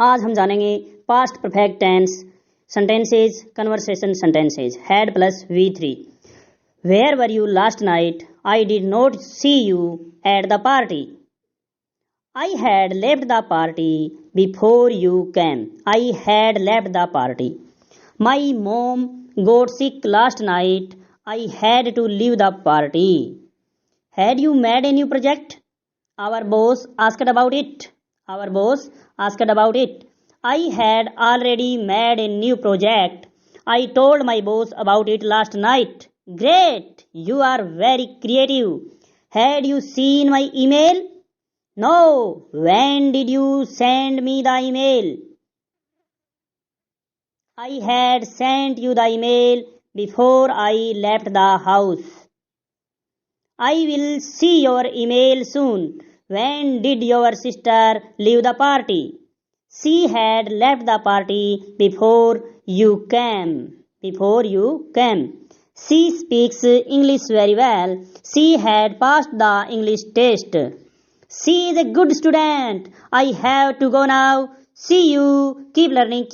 आज हम जानेंगे past perfect tense sentences, conversation sentences, had plus V3। Where were you last night? I did not see you at the party. I had left the party before you came. I had left the party. My mom got sick last night. I had to leave the party. Had you made a new project? Our boss asked about it. Our boss asked about it. I had already made a new project. I told my boss about it last night. Great! You are very creative. Had you seen my email? No. When did you send me the email? I had sent you the email before I left the house. I will see your email soon. When did your sister leave the party? She had left the party before you came. Before you came. She speaks English very well. She had passed the English test. She is a good student. I have to go now. See you. Keep learning.